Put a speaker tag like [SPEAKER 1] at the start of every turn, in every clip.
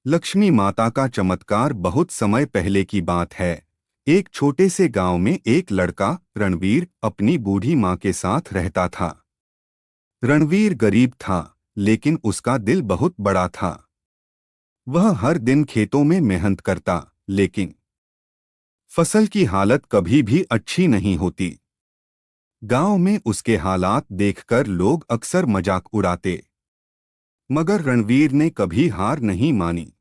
[SPEAKER 1] लक्ष्मी माता का चमत्कार बहुत समय पहले की बात है। एक छोटे से गांव में एक लड़का रणवीर अपनी बूढ़ी माँ के साथ रहता था। रणवीर गरीब था, लेकिन उसका दिल बहुत बड़ा था। वह हर दिन खेतों में मेहनत करता, लेकिन फसल की हालत कभी भी अच्छी नहीं होती। गांव में उसके हालात देखकर लोग अक्सर मजाक उड़ाते, मगर रणवीर ने कभी हार नहीं मानी।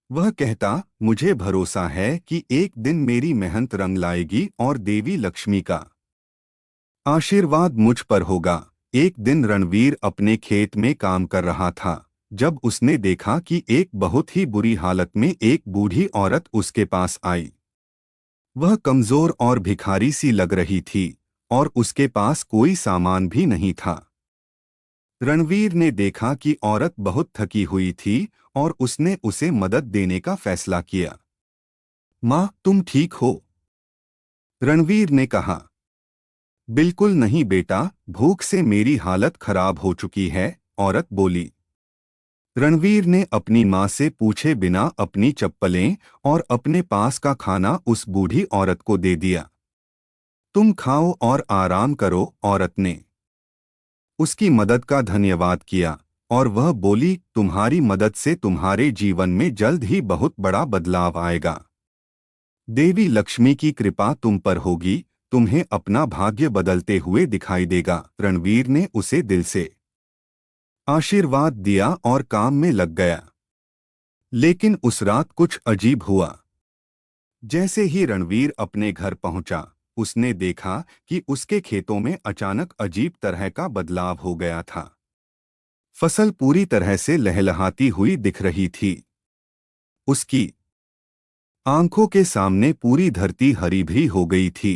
[SPEAKER 1] वह कहता, मुझे भरोसा है कि एक दिन मेरी मेहनत रंग लाएगी और देवी लक्ष्मी का आशीर्वाद मुझ पर होगा। एक दिन रणवीर अपने खेत में काम कर रहा था, जब उसने देखा कि एक बहुत ही बुरी हालत में एक बूढ़ी औरत उसके पास आई। वह कमजोर और भिखारी सी लग रही थी, और उसके पास कोई सामान भी नहीं था। रणवीर ने देखा कि औरत बहुत थकी हुई थी, और उसने उसे मदद देने का फैसला किया। माँ, तुम ठीक हो? रणवीर ने कहा। बिल्कुल नहीं बेटा, भूख से मेरी हालत खराब हो चुकी है, औरत बोली। रणवीर ने अपनी माँ से पूछे बिना अपनी चप्पलें और अपने पास का खाना उस बूढ़ी औरत को दे दिया। तुम खाओ और आराम करो, औरत ने उसकी मदद का धन्यवाद किया, और वह बोली, तुम्हारी मदद से तुम्हारे जीवन में जल्द ही बहुत बड़ा बदलाव आएगा। देवी लक्ष्मी की कृपा तुम पर होगी, तुम्हें अपना भाग्य बदलते हुए दिखाई देगा। रणवीर ने उसे दिल से आशीर्वाद दिया और काम में लग गया। लेकिन उस रात कुछ अजीब हुआ। जैसे ही रणवीर अपने घर पहुंचा, उसने देखा कि उसके खेतों में अचानक अजीब तरह का बदलाव हो गया था। फसल पूरी तरह से लहलहाती हुई दिख रही थी। उसकी आंखों के सामने पूरी धरती हरी भरी हो गई थी।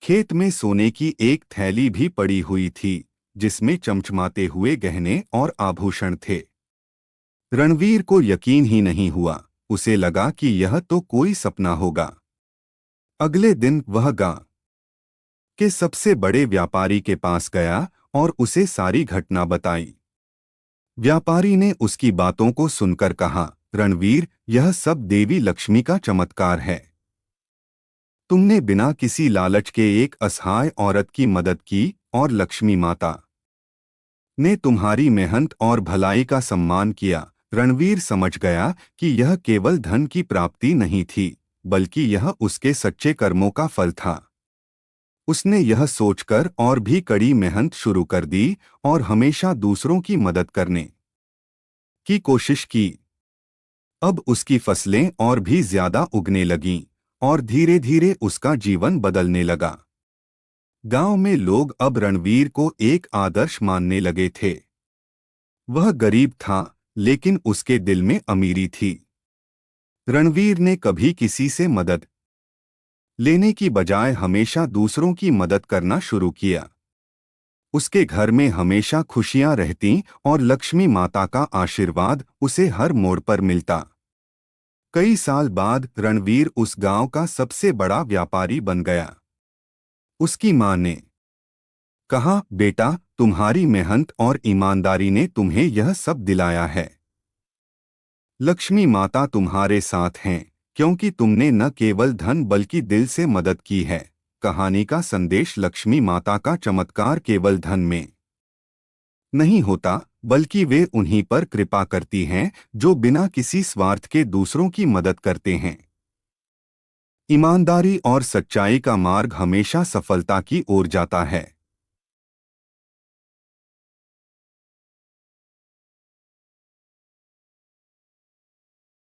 [SPEAKER 1] खेत में सोने की एक थैली भी पड़ी हुई थी, जिसमें चमचमाते हुए गहने और आभूषण थे। रणवीर को यकीन ही नहीं हुआ। उसे लगा कि यह तो कोई सपना होगा। अगले दिन वह गांव के सबसे बड़े व्यापारी के पास गया और उसे सारी घटना बताई। व्यापारी ने उसकी बातों को सुनकर कहा, रणवीर, यह सब देवी लक्ष्मी का चमत्कार है। तुमने बिना किसी लालच के एक असहाय औरत की मदद की, और लक्ष्मी माता ने तुम्हारी मेहनत और भलाई का सम्मान किया। रणवीर समझ गया कि यह केवल धन की प्राप्ति नहीं थी, बल्कि यह उसके सच्चे कर्मों का फल था। उसने यह सोचकर और भी कड़ी मेहनत शुरू कर दी, और हमेशा दूसरों की मदद करने की कोशिश की। अब उसकी फसलें और भी ज्यादा उगने लगीं, और धीरे धीरे उसका जीवन बदलने लगा। गांव में लोग अब रणवीर को एक आदर्श मानने लगे थे। वह गरीब था, लेकिन उसके दिल में अमीरी थी। रणवीर ने कभी किसी से मदद लेने की बजाय हमेशा दूसरों की मदद करना शुरू किया। उसके घर में हमेशा खुशियां रहती, और लक्ष्मी माता का आशीर्वाद उसे हर मोड़ पर मिलता। कई साल बाद रणवीर उस गांव का सबसे बड़ा व्यापारी बन गया। उसकी मां ने कहा, बेटा, तुम्हारी मेहनत और ईमानदारी ने तुम्हें यह सब दिलाया है। लक्ष्मी माता तुम्हारे साथ हैं, क्योंकि तुमने न केवल धन बल्कि दिल से मदद की है। कहानी का संदेश, लक्ष्मी माता का चमत्कार केवल धन में नहीं होता, बल्कि वे उन्हीं पर कृपा करती हैं जो बिना किसी स्वार्थ के दूसरों की मदद करते हैं। ईमानदारी और सच्चाई का मार्ग हमेशा सफलता की ओर जाता है।